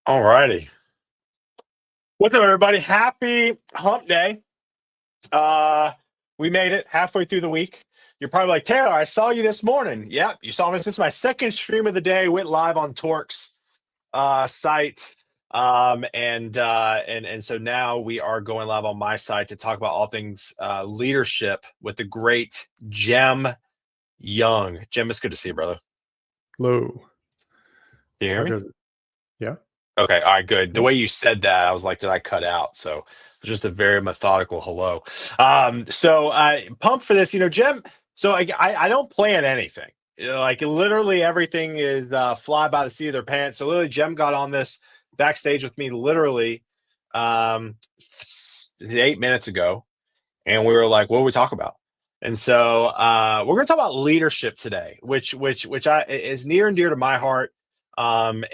All righty. What's up, everybody? Happy hump day. Uh, we made it halfway through the week. You're probably like, Taylor, I saw you this morning. Yep, you saw me. This is my second stream of the day. Went live on Torque's site. And so now we are going live on my site to talk about all things leadership with the great Jem Young. Jem, it's good to see you, brother. Hello. Can you hear How me? goes it? Yeah. Okay, all right, good. The Yeah. way you said that, I was like, did I cut out? So it was just a very methodical hello. So pumped for this, Jim. So I don't plan anything. Like literally everything is fly by the seat of their pants. So literally, Jem got on this backstage with me literally 8 minutes ago, and we were like, what do we talk about? And so we're going to talk about leadership today, which is near and dear to my heart. And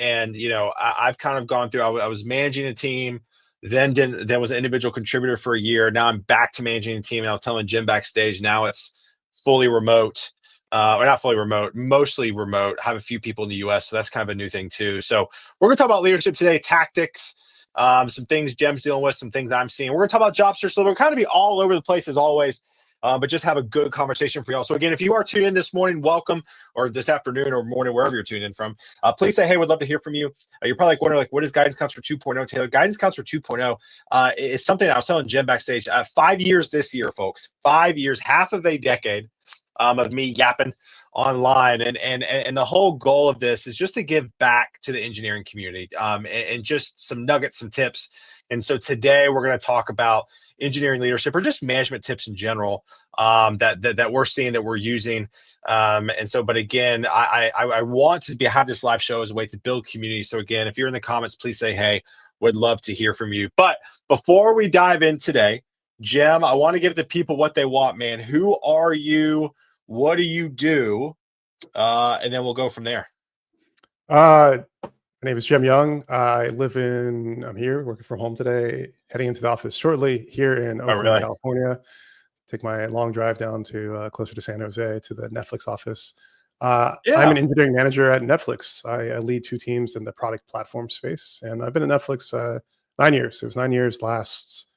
I've kind of gone through. I was managing a team, then was an individual contributor for a year. Now I'm back to managing a team, and I was telling Jim backstage. Now it's fully remote, or not fully remote, mostly remote. I have a few people in the U.S., so that's kind of a new thing too. So we're going to talk about leadership today, tactics. Some things Jem's dealing with, some things I'm seeing. We're going to talk about job search. So we're kind of be all over the place as always, but just have a good conversation for y'all. So again, if you are tuned in this morning, welcome, or this afternoon or morning, wherever you're tuned in from, please say, hey, would love to hear from you. You're probably like wondering, like, what is Guidance Counselor 2.0, Taylor? Guidance Counselor 2.0 is something I was telling Jem backstage. 5 years this year, folks. 5 years, half of a decade of me yapping online, and the whole goal of this is just to give back to the engineering community, and just some nuggets, some tips. And so today we're going to talk about engineering leadership or just management tips in general, that we're seeing, that we're using. But again, I want to have this live show as a way to build community. So again, if you're in the comments, please say, hey, would love to hear from you. But before we dive in today, Jem, I want to give the people what they want, man. Who are you? What do you do? And then we'll go from there. My name is Jem Young. I'm here working from home today, heading into the office shortly here in Oakland, really? California. Take my long drive down to closer to San Jose to the Netflix office. Yeah. I'm an engineering manager at Netflix. I lead 2 teams in the product platform space, and I've been at Netflix 9 years. It was 9 years last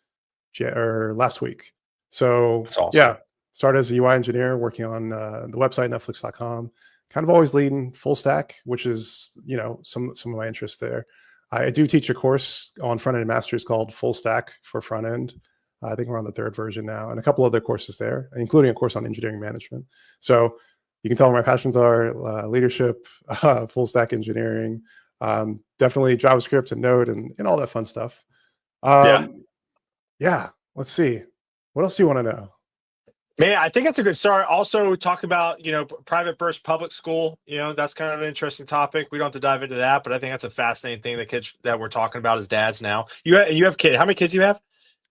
week. So That's awesome. yeah, started as a UI engineer working on the website netflix.com. Kind of always leading full stack, which is some of my interests there. I do teach a course on front end masters called Full Stack for Front End. I think we're on the 3rd version now, and a couple other courses there, including a course on engineering management. So you can tell where my passions are: leadership, full stack engineering, definitely JavaScript and Node and all that fun stuff. Yeah. Let's see. What else do you want to know? Man, I think it's a good start. Also, talk about private versus public school. That's kind of an interesting topic. We don't have to dive into that, but I think that's a fascinating thing. The kids that we're talking about as dads now. You have kids. How many kids do you have?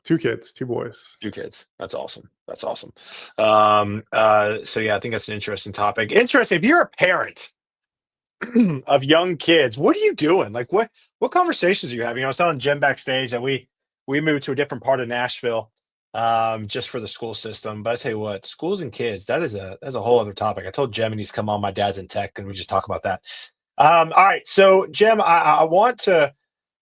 2 kids, 2 boys. 2 kids. That's awesome. That's awesome. So yeah, I think that's an interesting topic. Interesting. If you're a parent of young kids, what are you doing? Like, what conversations are you having? I was telling Jem backstage that we moved to a different part of Nashville, just for the school system. But I tell you what, schools and kids, that's a whole other topic. I told Jem he needs to come on. My dad's in tech, and we just talk about that. All right, so Jem, I want to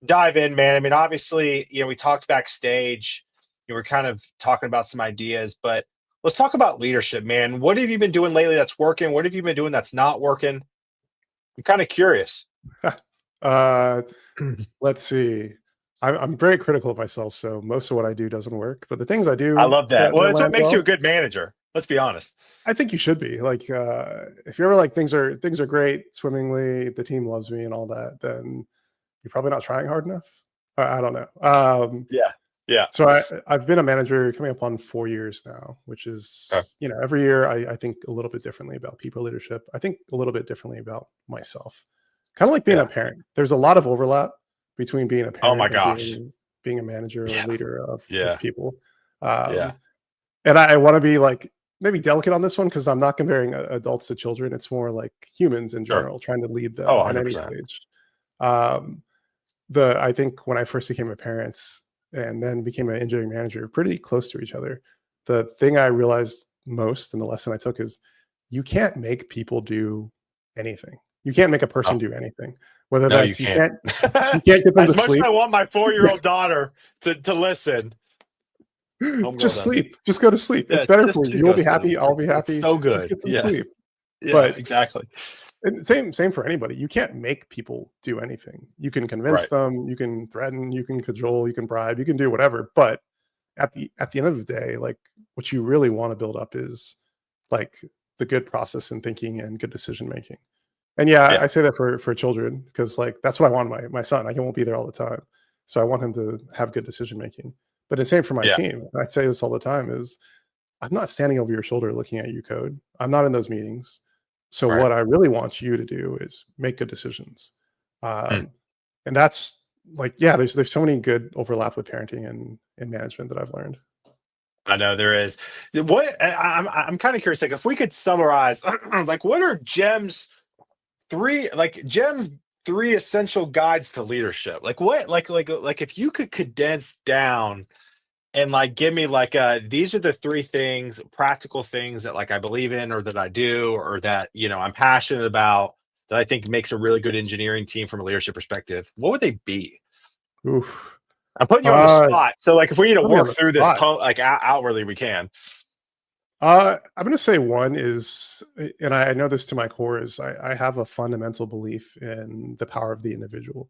dive in, man. I mean, obviously, we talked backstage. You were kind of talking about some ideas, but let's talk about leadership, man. What have you been doing lately that's working? What have you been doing that's not working? I'm kind of curious. Let's see. I'm very critical of myself, so most of what I do doesn't work. But the things I do, I love that. Well, that's what makes you a well. good manager. Let's be honest. I think you should be. Like, if you're ever like things are great swimmingly, the team loves me and all that, then you're probably not trying hard enough. I don't know. Yeah. So I've been a manager coming up on 4 years now, which is, Okay. every year I think a little bit differently about people leadership. I think a little bit differently about myself. Kind of like being a parent. There's a lot of overlap between being a parent Oh my gosh. and being a manager or a leader of people. Yeah. And I want to be like maybe delicate on this one because I'm not comparing adults to children. It's more like humans in general, trying to lead them at any 100%. stage. I think when I first became a parent and then became an engineering manager, pretty close to each other. The thing I realized most and the lesson I took is you can't make people do anything. You can't make a Oh, person do anything. Whether no, you that's can't. you can't get them to As much as sleep. I want my 4-year-old daughter to listen, homegirl Just doesn't. sleep. Just go to sleep. It's Yeah, better just for you. please You'll go be sleep. happy. I'll be It's happy. so Just good. get some Yeah, sleep. yeah, But exactly. and same for anybody. You can't make people do anything. You can convince Right. them, you can threaten, you can cajole, you can bribe, you can do whatever. But at the end of the day, like what you really want to build up is like the good process and thinking and good decision making. And yeah, Yeah, I say that for children because like that's what I want my son. Like, he won't be there all the time, so I want him to have good decision making. But the same for my yeah, team. I say this all the time: is I'm not standing over your shoulder looking at you code. I'm not in those meetings. So right. what I really want you to do is make good decisions. Mm. Um, and that's like, yeah, there's so many good overlap with parenting and management that I've learned. I know there is. What I'm kind of curious, like if we could summarize, like what are Jem's three essential guides to leadership? Like what, like if you could condense down and like give me like these are the three things, practical things that like I believe in or that I do or that I'm passionate about that I think makes a really good engineering team from a leadership perspective. What would they be? Oof. I'm putting you on the Uh, spot. So like if we need to Put me on work the through this spot. like outwardly, we can. I'm going to say one is, and I know this to my core, is I have a fundamental belief in the power of the individual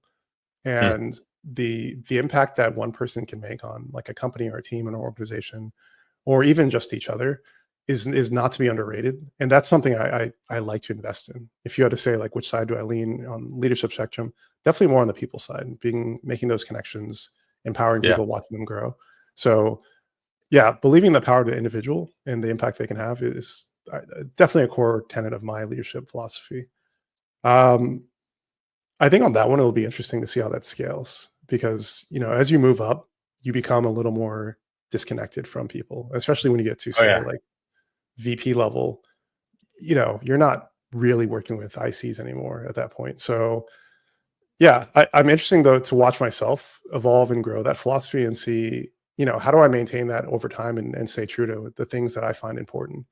Mm, and the impact that one person can make on like a company or a team and an organization, or even just each other, is not to be underrated. And that's something I like to invest in. If you had to say like which side do I lean on leadership spectrum, definitely more on the people side, making those connections, empowering yeah. people, watching them grow. So yeah, believing in the power of the individual and the impact they can have is definitely a core tenet of my leadership philosophy. Um, I think on that one, it'll be interesting to see how that scales because, as you move up, you become a little more disconnected from people, especially when you get to Oh say yeah. like VP level, you're not really working with ICs anymore at that point. So yeah, I'm interesting though to watch myself evolve and grow that philosophy and see, how do I maintain that over time and stay true to the things that I find important.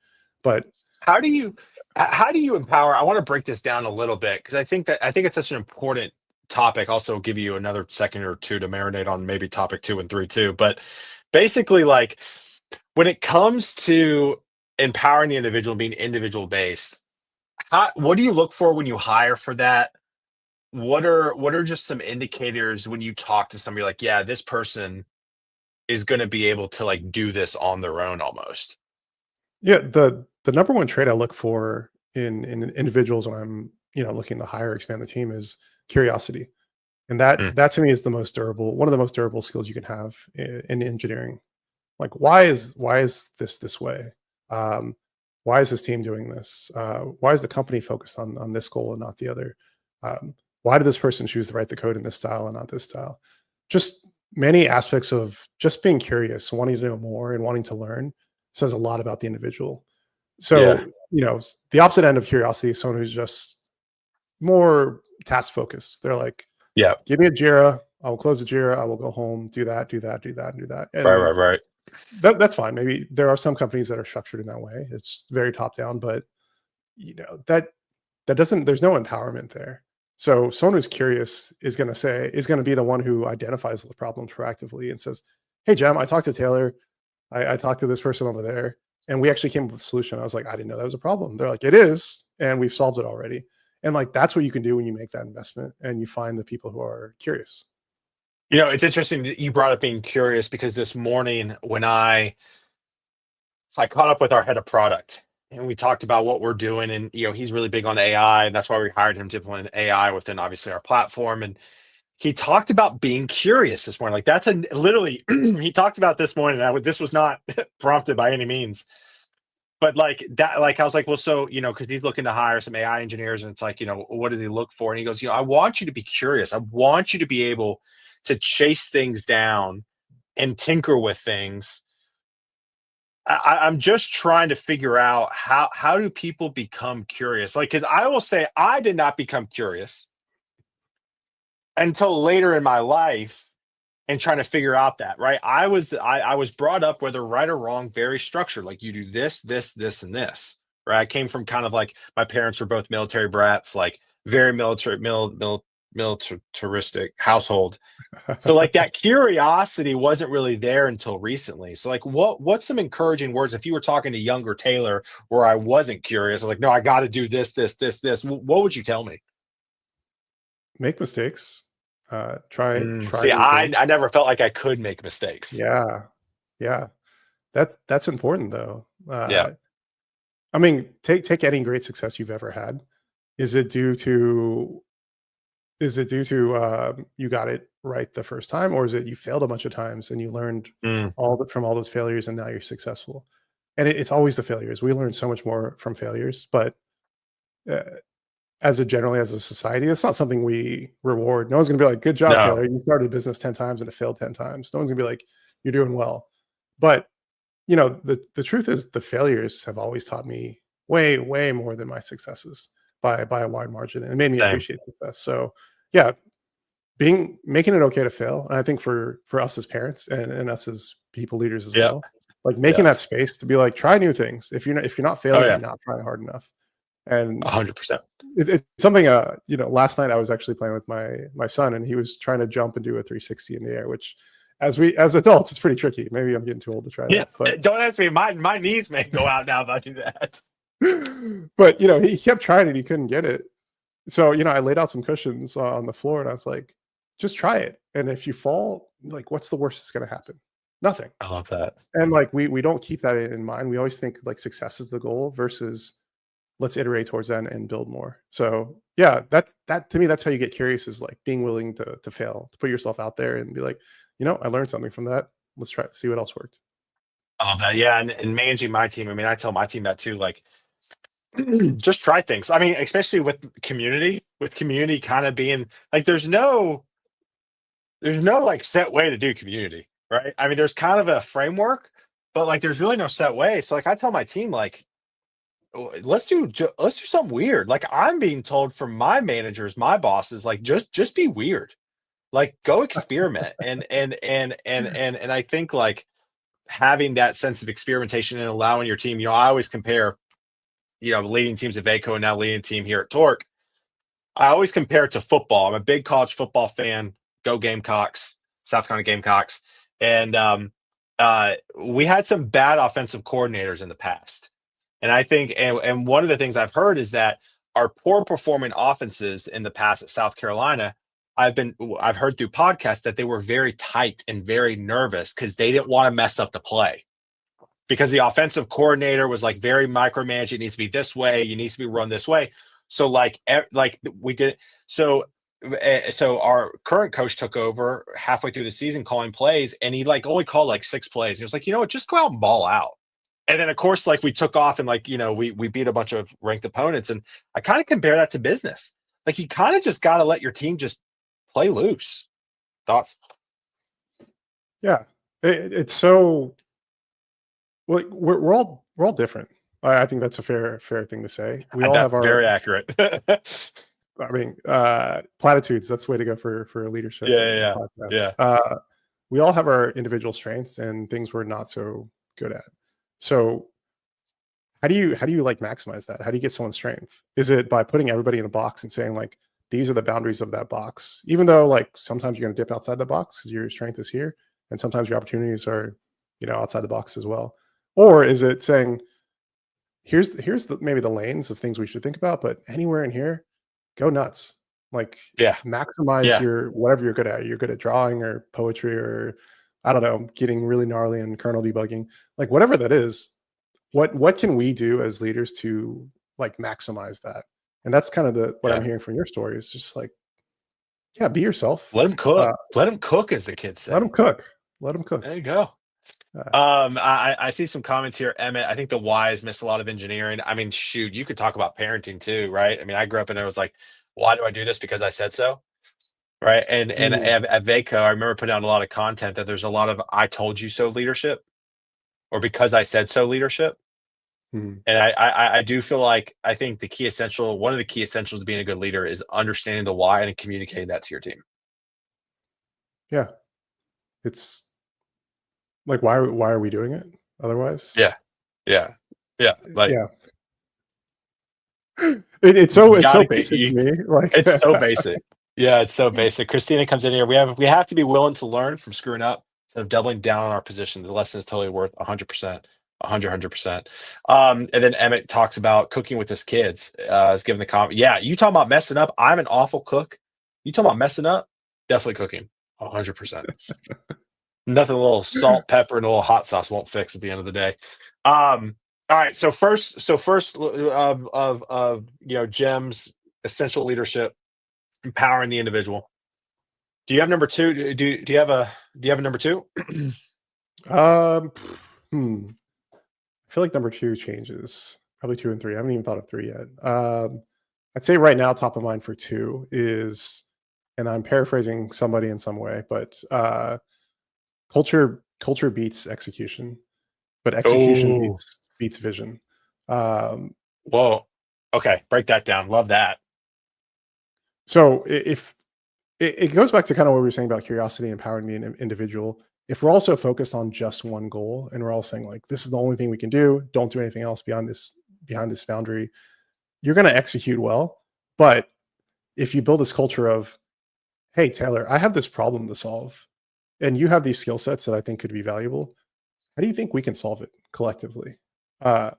But How do you how do you empower? I want to break this down a little bit because I think it's such an important topic. Also, give you another second or two to marinate on maybe topic two and three too. But basically, like when it comes to empowering the individual, being individual based, what do you look for when you hire for that? What are just some indicators when you talk to somebody like, yeah, this person is going to be able to like do this on their own almost. yeah, the number one trait I look for in individuals when I'm, looking to hire, expand the team is curiosity. And Mm, that to me is the most durable, one of the most durable skills you can have in engineering. Like, why is this way? Um, why is this team doing this? Why is the company focused on this goal and not the other? Why did this person choose to write the code in this style and not this style? Just many aspects of just being curious, wanting to know more, and wanting to learn says a lot about the individual. yeah. So, the opposite end of curiosity is someone who's just more task focused. They're like, Yeah. give me a Jira. I will close the Jira. I will go home, do that, do that, do that, do that. Right. And Right. Right. that's fine. Maybe there are some companies that are structured in that way. It's very top down, but that doesn't. There's no empowerment there. So someone who's curious is going to be the one who identifies the problems proactively and says, "Hey, Jem, I talked to Taylor. I talked to this person over there, and we actually came up with a solution." I was like, "I didn't know that was a problem." They're like, "It is, and we've solved it already." And like that's what you can do when you make that investment and you find the people who are curious. It's interesting that you brought up being curious because this morning when I caught up with our head of product and we talked about what we're doing and he's really big on AI and that's why we hired him to implement AI within obviously our platform and he talked about being curious this morning. Like that's a literally he talked about this morning. This was not prompted by any means. But like that, like I was like, well, so because he's looking to hire some AI engineers, and it's like, what does he look for? And he goes, I want you to be curious. I want you to be able to chase things down and tinker with things. I'm just trying to figure out how do people become curious? Like, because I will say I did not become curious until later in my life and trying to figure out that right. I was brought up whether right or wrong, very structured. Like you do this, this, this, and this, right? I came from kind of like my parents were both military brats, like very militaristic household. So like that curiosity wasn't really there until recently. So like what's some encouraging words if you were talking to younger Taylor where I wasn't curious, I was like, no, I got to do this, this, this, this. What would you tell me? Make mistakes. Try See, new things. I never felt like I could make mistakes. Yeah, yeah. That's important though. Yeah. I mean, take any great success you've ever had. Is it due to you got it right the first time, or is it you failed a bunch of times and you learned Mm, from all those failures and now you're successful? And it's always the failures. We learn so much more from failures, but uh, generally as a society, it's not something we reward. No one's going to be like, "Good job, no. Taylor. You started a business 10 times and it failed 10 times." No one's going to be like, "You're doing well." But the truth is the failures have always taught me way more than my successes by a wide margin, and it made me Same. appreciate success. So yeah, making it okay to fail. And I think for us as parents and us as people leaders as Yeah. well, like making Yeah. that space to be like, try new things. If you're not Oh failing, yeah. you're not trying hard enough. And 100%. it's something last night I was actually playing with my son, and he was trying to jump and do a 360 in the air, which as adults it's pretty tricky. Maybe I'm getting too old to try Yeah. that, but Don't ask me. My knees may go out now if I do that. but he kept trying it, he couldn't get it. So I laid out some cushions on the floor, and I was like, just try it, and if you fall, like, what's the worst that's going to happen? Nothing. I love that. And like we don't keep that in mind. We always think like success is the goal versus let's iterate towards that and build more. So yeah, that to me, that's how you get curious, is like being willing to fail, to put yourself out there and be like, I learned something from that. Let's try see what else worked. I love that. Yeah. And managing my team, I mean, I tell my team that too. Like, just try things. I mean, especially with community kind of being like, there's no like set way to do community, right? I mean, there's kind of a framework, but like, there's really no set way. So like, I tell my team, like, let's do something weird. Like I'm being told from my managers, my bosses, like just be weird. Like go experiment. And I think like having that sense of experimentation and allowing your team, I always compare, leading teams at Vaco and now leading a team here at Torque. I always compare it to football. I'm a big college football fan. Go Gamecocks, South Carolina Gamecocks. And we had some bad offensive coordinators in the past. And I think, and one of the things I've heard is that our poor performing offenses in the past at South Carolina, I've heard through podcasts that they were very tight and very nervous because they didn't want to mess up the play. Because the offensive coordinator was like very micromanaged. It needs to be this way. It needs to be run this way. So like we did. So our current coach took over halfway through the season calling plays, and he like only called like 6 plays. He was like, just go out and ball out. And then of course, like we took off and like, we beat a bunch of ranked opponents. And I kind of compare that to business. Like you kind of just got to let your team just play loose. Thoughts? Yeah, it's so, like, we're all different. I think that's a fair thing to say. We all have That's our, very accurate. I mean, platitudes. That's the way to go for a leadership Yeah. podcast. Yeah. We all have our individual strengths and things we're not so good at. So how do you like maximize that? How do you get someone's strength? Is it by putting everybody in a box and saying like, these are the boundaries of that box, even though like sometimes you're going to dip outside the box because your strength is here, and sometimes your opportunities are, outside the box as well? Or is it saying, here's maybe the lanes of things we should think about, but anywhere in here, go nuts. Like Yeah. maximize Yeah. your whatever you're good at. You're good at drawing or poetry or I don't know, getting really gnarly and kernel debugging. Like whatever that is, what can we do as leaders to like maximize that? And that's kind of what I'm Yeah. hearing from your story is just like, yeah, be yourself. Let them cook. Let them cook, as the kids say. Let them cook. Let them cook. There you go. I see some comments here, Emmett. I think the Y's missed a lot of engineering. I mean, shoot, you could talk about parenting too, right? I mean, I grew up and it was like, why do I do this? Because I said so, right? And at Vaco, I remember putting out a lot of content that there's a lot of "I told you so" leadership, or "because I said so" leadership. Mhm. And I do feel like I think one of the key essentials of being a good leader is understanding the why and communicating that to your team. Yeah. It's like, why are we doing it otherwise? Yeah. Like Yeah. It's You so gotta get basic to you. me. Like, It's so basic. Yeah, it's so basic. Christina comes in here. We have to be willing to learn from screwing up instead of doubling down on our position. The lesson is totally worth 100%, 100%. And then Emmett talks about cooking with his kids. Is giving the comment. Yeah, you talking about messing up? I'm an awful cook. You talking about messing up? Definitely cooking. 100%. Nothing a little salt, pepper, and a little hot sauce won't fix at the end of the day. All right. So first of gems, essential leadership, empowering the individual. Do you have number two? Do you have a number two? um, hmm. I feel like number two changes. Probably two and three. I haven't even thought of three yet. I'd say right now, top of mind for two is, and I'm paraphrasing somebody in some way, but culture beats execution, but execution Oh, beats vision. Um, whoa. Okay, break that down. Love that. so if it goes back to kind of what we were saying about curiosity, empowering the individual. If we're also focused on just one goal and we're all saying like this is the only thing we can do, don't do anything else beyond this behind this boundary, you're going to execute well. But if you build this culture of, hey Taylor, I have this problem to solve, and you have these skill sets that I think could be valuable. How do you think we can solve it collectively? Uh,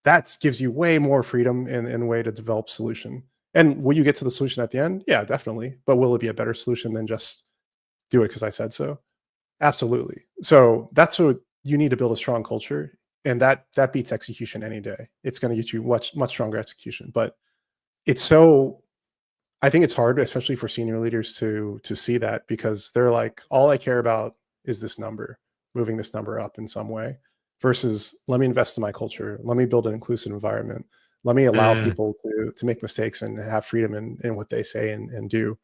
that gives you way more freedom and way to develop solution. And will you get to the solution at the end? Yeah, definitely. But will it be a better solution than just do it because I said so? Absolutely. So that's what you need to build a strong culture, and that beats execution any day. It's going to get you much stronger execution. But it's so I think it's hard, especially for senior leaders, to see that, because they're like, all I care about is this number, moving this number up in some way, versus let me invest in my culture, let me build an inclusive environment, let me allow Mm, people to make mistakes and have freedom in what they say and do.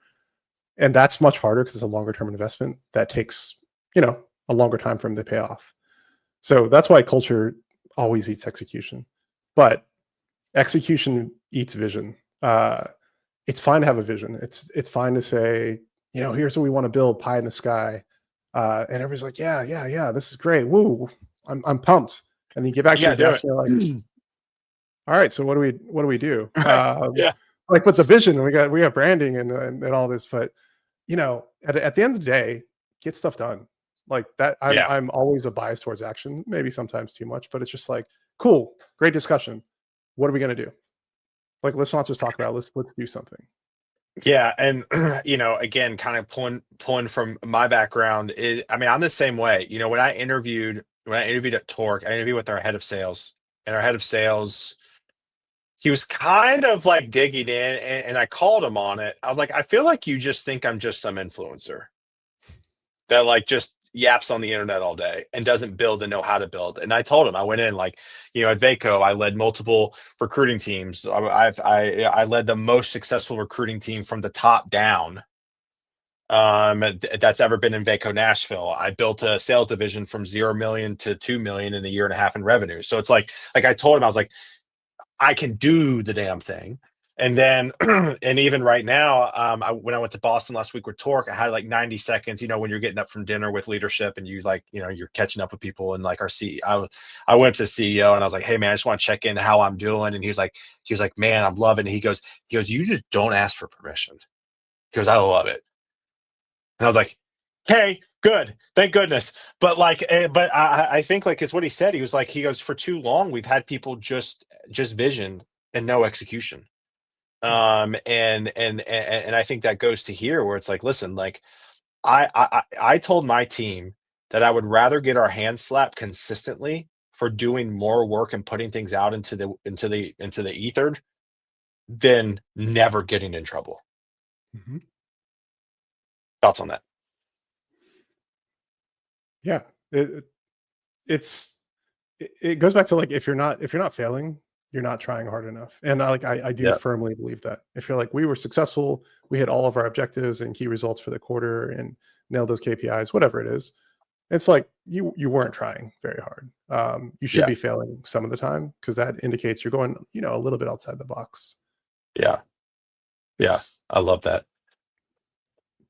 And that's much harder because it's a longer term investment that takes, a longer time for them to pay off. So that's why culture always eats execution, but execution eats vision. It's fine to have a vision. It's fine to say, here's what we want to build, pie in the sky, and everybody's like, yeah, this is great. Woo, I'm pumped. And then you get back you to your gotta do desk it. and you're like, all right, so what do we do? Right. Yeah. Like, but the vision, we got branding and all this, but at the end of the day, get stuff done. Like that, I'm Yeah. I'm always a bias towards action, maybe sometimes too much, but it's just like, cool, great discussion. What are we gonna do? Like, let's not just talk about it, let's do something. Yeah, and again, kind of pulling from my background, I mean, I'm the same way. When I interviewed at Torque, I interviewed with our head of sales, and our head of sales, he was kind of like digging in, and I called him on it. I was like, I feel like you just think I'm just some influencer that like just yaps on the internet all day and doesn't build and know how to build. And I told him, I went in like, at Vaco, I led multiple recruiting teams. I led the most successful recruiting team from the top down that's ever been in Vaco Nashville. I built a sales division from 0 million to 2 million in a year and a half in revenue. So it's like I told him, I was like, I can do the damn thing. And then, and even right now, when I went to Boston last week with Torque, I had like 90 seconds. When you're getting up from dinner with leadership and you're catching up with people, and like our CEO, I went to the CEO and I was like, "Hey man, I just want to check in how I'm doing." And he was like, "Man, I'm loving it." He goes, "You just don't ask for permission." He goes, "I love it." And I was like, "Hey, good, thank goodness." But I think like it's what he said. He goes, "For too long, we've had people just vision and no execution." And I think that goes to here where it's like, listen, like I told my team that I would rather get our hands slapped consistently for doing more work and putting things out into the ether than never getting in trouble. Mhm. Thoughts on that? Yeah, it's it goes back to like, if you're not failing, you're not trying hard enough. And I do Yeah. firmly believe that if you're like, we were successful, we hit all of our objectives and key results for the quarter and nailed those KPIs, whatever it is, it's like you weren't trying very hard. You should Yeah. be failing some of the time because that indicates you're going, a little bit outside the box. Yeah. Yeah. It's I love that. yeah,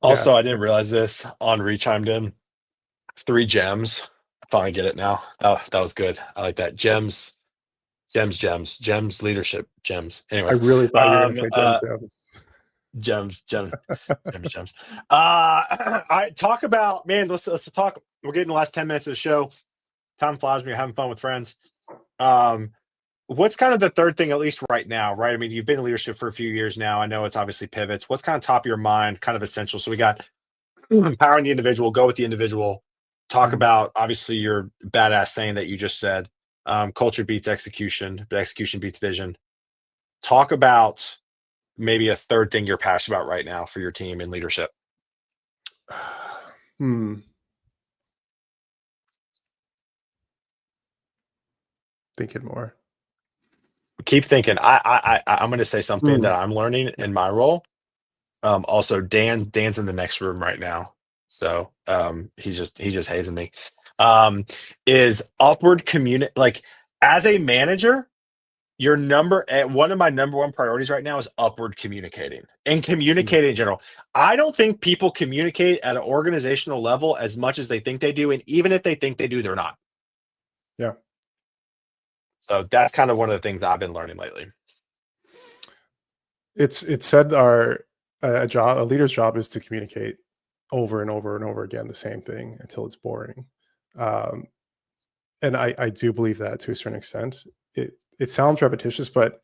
Also, I didn't realize this. Henri chimed in. 3 gems. I finally get it now. Oh, that was good. I like that. Gems. Gems, leadership, gems. I Anyways, really thought you were going to um, say Jim uh, Jones. gems, gems, gems. I talk about, man. Let's talk. We're getting the last 10 minutes of the show. Time flies when you're having fun with friends. Um, what's kind of the third thing, at least right now, right? I mean, you've been in leadership for a few years now. I know it's obviously pivots. What's kind of top of your mind, kind of essential? So we got empowering the individual, go with the individual. Talk Mhm. about obviously your badass saying that you just said. Culture beats execution, but execution beats vision. Talk about maybe a third thing you're passionate about right now for your team and leadership. Hmm. Thinking more. Keep thinking. I'm going to say something Hmm. that I'm learning in my role. Also, Dan's in the next room right now, so he just hazing me. Is upward communicate like as a manager, your one of my number one priorities right now is upward communicating and Hmm. communicating in general. I don't think people communicate at an organizational level as much as they think they do, and even if they think they do, they're not. Yeah. So that's kind of one of the things that I've been learning lately. It's said our a leader's job is to communicate over and over and over again the same thing until it's boring. Um, and I do believe that to a certain extent. It sounds repetitious, but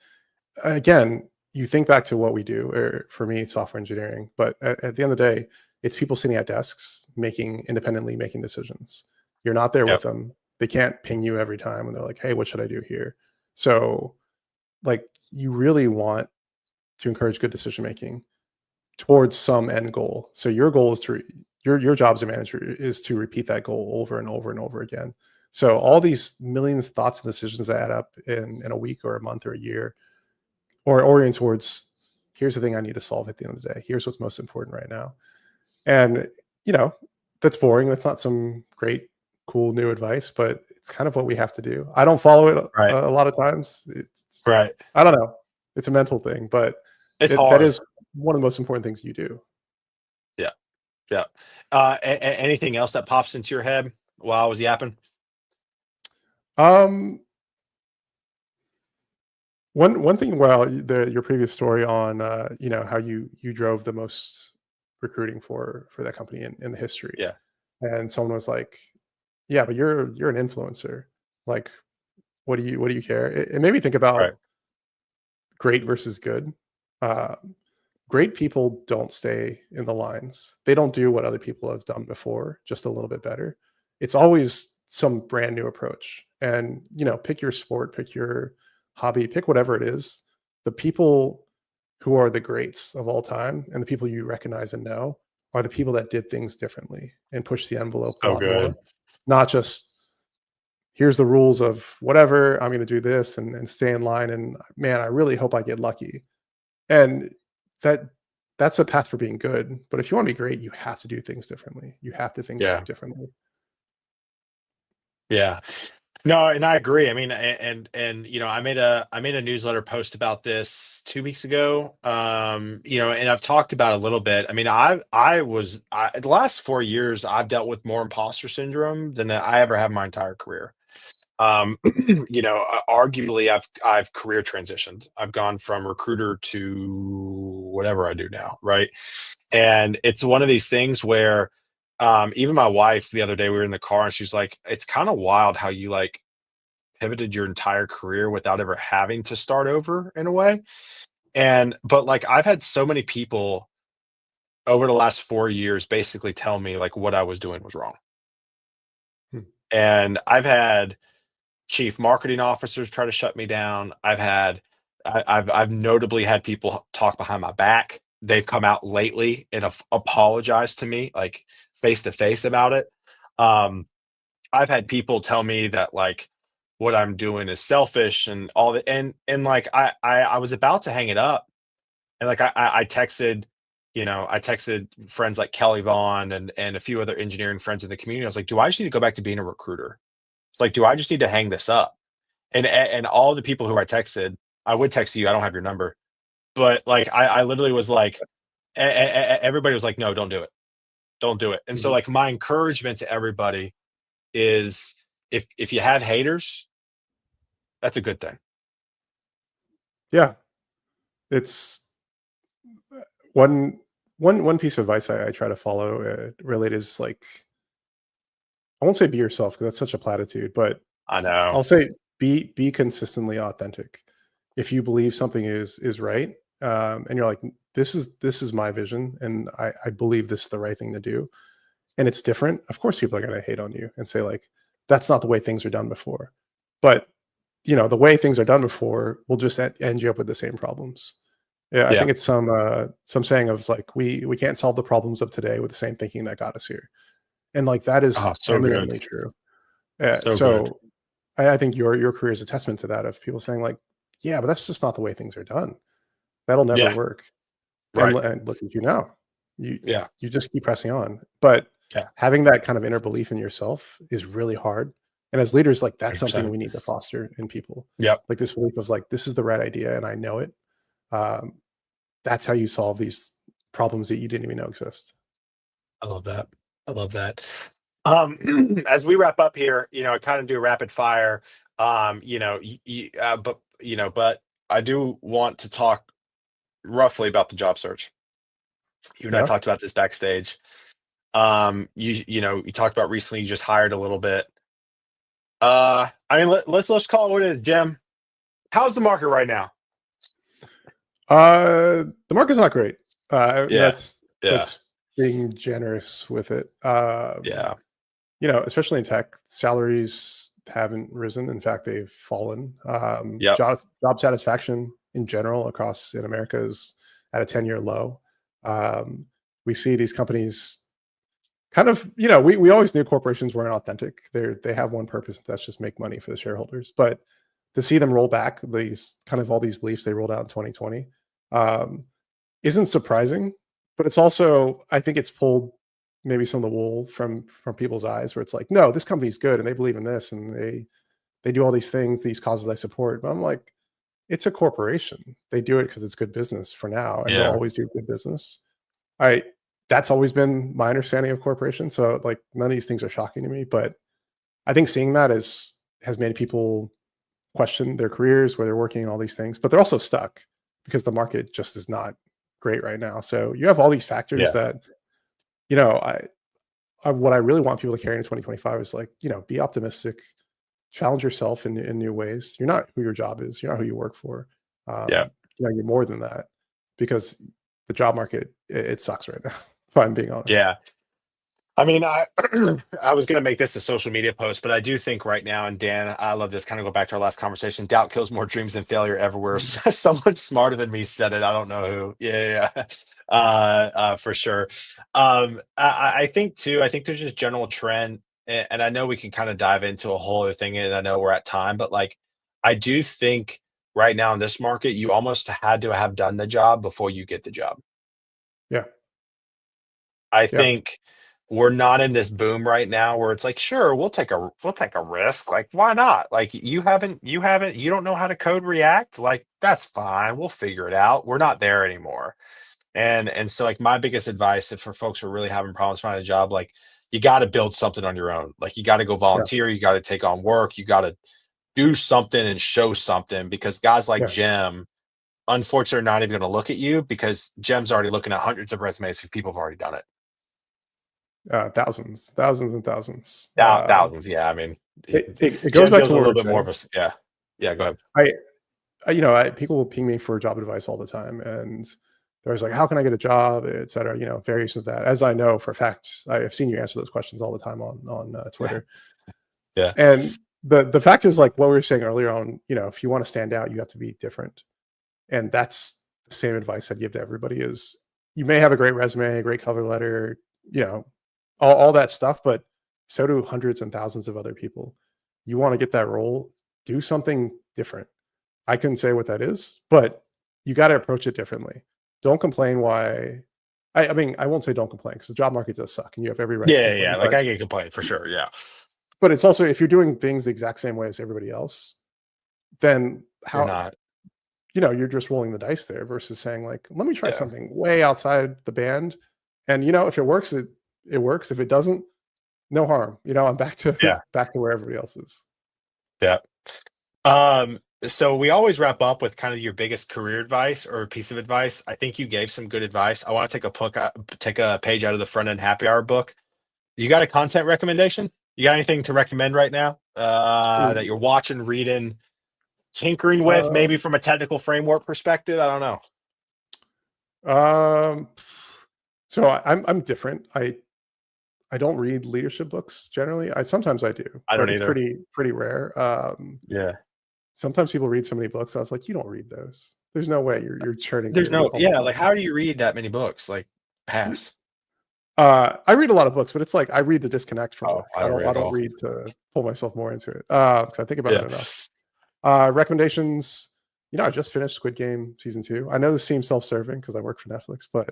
again, you think back to what we do, or for me, it's software engineering. But at the end of the day, it's people sitting at desks independently making decisions. You're not there with Yep. them. They can't ping you every time when they're like, "Hey, what should I do here?" So, like, you really want to encourage good decision making towards some end goal. So your goal is to your job as a manager is to repeat that goal over and over and over again. So all these millions of thoughts and decisions that add up in a week or a month or a year, or orient towards, here's the thing I need to solve at the end of the day. Here's what's most important right now. And you know, that's boring. That's not some great, cool new advice, but it's kind of what we have to do. I don't follow it Right. a lot of times. It's, Right. I don't know. It's a mental thing, but It's that hard. is one of the most important things you do. Yeah. Yeah. Anything else that pops into your head while I was yapping? Um, one thing, well, your previous story on how you drove the most recruiting for that company in the history, Yeah. and someone was like, "Yeah, but you're an influencer. Like, what do you care?" It made me think Right. about great versus good. Uh, Great people don't stay in the lines. They don't do what other people have done before, just a little bit better. It's always some brand new approach. And, pick your sport, pick your hobby, pick whatever it is. The people who are the greats of all time and the people you recognize and know are the people that did things differently and push the envelope a So lot more. good. Not just, here's the rules of whatever, I'm going to do this and stay in line. And man, I really hope I get lucky. And that that's a path for being good. But if you want to be great, you have to do things differently. You have to think Yeah. differently. Yeah. No, and I agree. I mean, and I made a newsletter post about this 2 weeks ago. And I've talked about it a little bit. I mean, the last 4 years I've dealt with more imposter syndrome than I ever have my entire career. Arguably I've career transitioned. I've gone from recruiter to whatever I do now, right? And it's one of these things where even my wife the other day we were in the car and she's like, it's kind of wild how you like pivoted your entire career without ever having to start over in a way. And but like I've had so many people over the last 4 years basically tell me like what I was doing was wrong. Hmm. And I've had chief marketing officers try to shut me down. I've notably had people talk behind my back. They've come out lately and apologized to me like face to face about it. Um, I've had people tell me that like what I'm doing is selfish and all that, and like I was about to hang it up, and like I texted, I texted friends like Kelly Vaughn and a few other engineering friends in the community. I was like, do I just need to go back to being a recruiter? It's like, do I just need to hang this up? And all the people who I texted, I would text you. I don't have your number, but like I literally was like, everybody was like, no, don't do it, don't do it. And so Mhm. like my encouragement to everybody is if you have haters, that's a good thing. Yeah, it's one piece of advice I try to follow related is like, I won't say be yourself because that's such a platitude, but I know. I'll say be consistently authentic. If you believe something is right, and you're like, this is my vision, and I believe this is the right thing to do, and it's different. Of course, people are going to hate on you and say like, that's not the way things are done before. But the way things are done before will just end you up with the same problems. Yeah, I Yeah. think it's some saying of like, we can't solve the problems of today with the same thinking that got us here, and like that is Oh, so good. eminently true. So good. So I think your career is a testament to that, of people saying like, yeah, but that's just not the way things are done. That'll never Yeah. work. And, Right. and look at you now. You Yeah. you just keep pressing on. But Yeah. having that kind of inner belief in yourself is really hard. And as leaders, like that's something 100%. we need to foster in people. Yep. Like this belief of like, this is the right idea and I know it. Um, that's how you solve these problems that you didn't even know exist. I love that. I love that. As we wrap up here, I kind of do rapid fire. But I do want to talk roughly about the job search. You and I Yeah. talked about this backstage. You talked about recently you just hired a little bit. I mean, let's call it what it is, Jim. How's the market right now? The market's not great. Yeah, yeah, That's being generous with it. yeah, Especially in tech, salaries haven't risen. In fact, they've fallen. yep, Job satisfaction in general across in America is at a 10-year low. Um, we see these companies kind of, we always knew corporations weren't authentic. They have one purpose, that's just make money for the shareholders. But to see them roll back these kind of all these beliefs they rolled out in 2020 um, isn't surprising, but it's also, I think it's pulled maybe some of the wool from people's eyes, where it's like, no, this company's good and they believe in this and they do all these things, these causes I support. But I'm like, it's a corporation. They do it because it's good business for now, and they'll yeah, always do good business. I That's always been my understanding of corporations. So like none of these things are shocking to me. But I think seeing that has made people question their careers, where they're working, and all these things. But they're also stuck because the market just is not great right now. So you have all these factors yeah, that, you know, what I really want people to carry into 2025 is like, be optimistic, challenge yourself in new ways. You're not who your job is. You're not who you work for. yeah, You're more than that, because the job market, it sucks right now, if I'm being honest. yeah. I mean, I was gonna make this a social media post, but I do think right now, and Dan, I love this. Kind of go back to our last conversation. Doubt kills more dreams than failure everywhere. Mhm. Someone smarter than me said it. I don't know who. Yeah, yeah, for sure. I think too. I think there's just general trend, and I know we can kind of dive into a whole other thing, and I know we're at time, but like, I do think right now in this market, you almost had to have done the job before you get the job. Yeah. I Yeah. think we're not in this boom right now where it's like, sure, we'll take a risk. Like, why not? Like you don't know how to code React. Like, that's fine. We'll figure it out. We're not there anymore. And so like my biggest advice for folks who are really having problems finding a job, like you got to build something on your own. Like you got to go Yeah. volunteer, you got to take on work, you got to do something and show something, because guys like Yeah. Jim, unfortunately, are not even going to look at you because Jim's already looking at hundreds of resumes for people who've already done it. Thousands and thousands. Thousands, yeah, I mean, It goes Jem back deals to with what a we little were bit more of saying. a yeah. Yeah, go ahead. People will ping me for job advice all the time, and they're always like, "How can I get a job?" Et cetera. Variations of that. As I know for facts, I've seen you answer those questions all the time on Twitter. Yeah, And the fact is, like what we were saying earlier on, if you want to stand out, you have to be different. And that's the same advice I'd give to everybody: is you may have a great resume, a great cover letter, you know, all that stuff, but so do hundreds and thousands of other people. You want to get that role, do something different. I couldn't say what that is, but you got to approach it differently. Don't complain why. I mean, I won't say don't complain, because the job market does suck and you have every right to yeah, yeah, complain. like, I get complaint for sure, yeah. But it's also, if you're doing things the exact same way as everybody else, then You're how, not. you're just rolling the dice there, versus saying like, let me try Yeah, something way outside the band. And if it works, it works. If it doesn't, no harm. I'm back to yeah, back to where everybody else is. yeah. Um, So we always wrap up with kind of your biggest career advice or piece of advice. I think you gave some good advice. I want to take a page out of the front end happy hour book. You got a content recommendation? You got anything to recommend right now that you're Ooh. watching, reading, tinkering with, Uh, maybe from a technical framework perspective? I don't know. um, so I'm different. I don't read leadership books generally. Sometimes I do, I don't but it's either. pretty rare. Yeah. Sometimes people read so many books. I was like, you don't read those. There's no way you're churning There's through no, all yeah. of Like, them. how do you read that many books? Like, pass. I read a lot of books, but it's like I read to disconnect from Oh, work. I don't read I at don't all. read to pull myself more into it. Because I think about Yeah. it enough. Recommendations. I just finished Squid Game season 2. I know this seems self-serving because I work for Netflix, but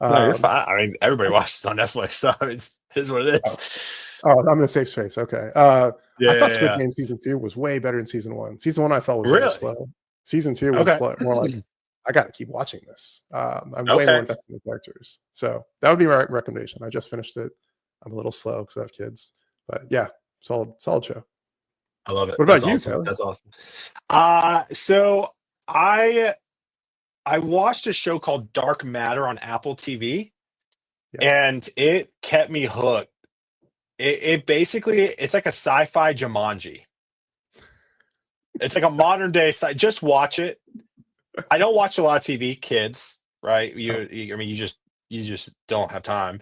No, you're um, fine. I mean, everybody watches on Netflix, so it is what it oh, is. I'm in a safe space. Okay. Yeah, I thought yeah, Squid yeah. Game season 2 was way better than season 1. Season 1 I felt was very Really? slow. Season 2 was Okay. slow, more like I got to keep watching this. I'm way more Okay. invested in the characters, so that would be my recommendation. I just finished it. I'm a little slow because I have kids, but yeah, solid show. I love it. What That's about you, awesome. Taylor? That's awesome. So I watched a show called Dark Matter on Apple TV, Yeah. and it kept me hooked. It basically it's like a sci-fi Jumanji. It's like a modern day just watch it. I don't watch a lot of TV, kids, right? Oh, I mean, you just don't have time.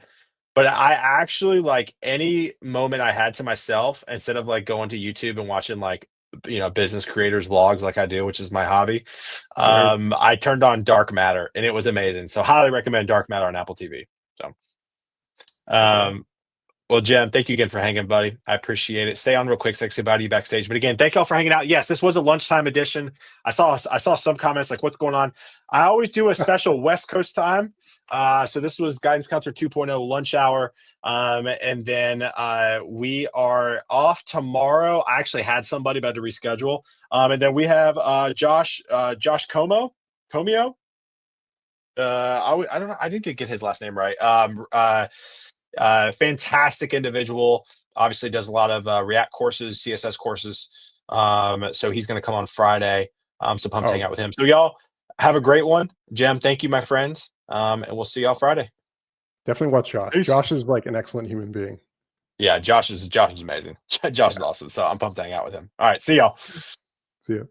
But I actually like any moment I had to myself instead of like going to YouTube and watching like business creators vlogs like I do, which is my hobby. sure. I turned on Dark Matter and it was amazing. So highly recommend Dark Matter on Apple TV. So Check it out. um well, Jem, thank you again for hanging, buddy. I appreciate it. Stay on real quick, sexy about you backstage. But again, thank y'all for hanging out. Yes, this was a lunchtime edition. I saw some comments like, "What's going on?" I always do a special West Coast time. So this was Guidance Counselor 2.0 lunch hour, and then we are off tomorrow. I actually had somebody about to reschedule, and then we have Josh Comio. I don't know. I didn't get his last name right. Fantastic individual. Obviously, does a lot of React courses, CSS courses. So he's going to come on Friday. So pumped to hang Oh, out with him. So y'all have a great one, Jem. Thank you, my friends. And we'll see y'all Friday. definitely watch Josh. Peace. Josh is like an excellent human being. Yeah, Josh is amazing. Josh is Yeah. awesome. So I'm pumped to hang out with him. All right, see y'all. See you.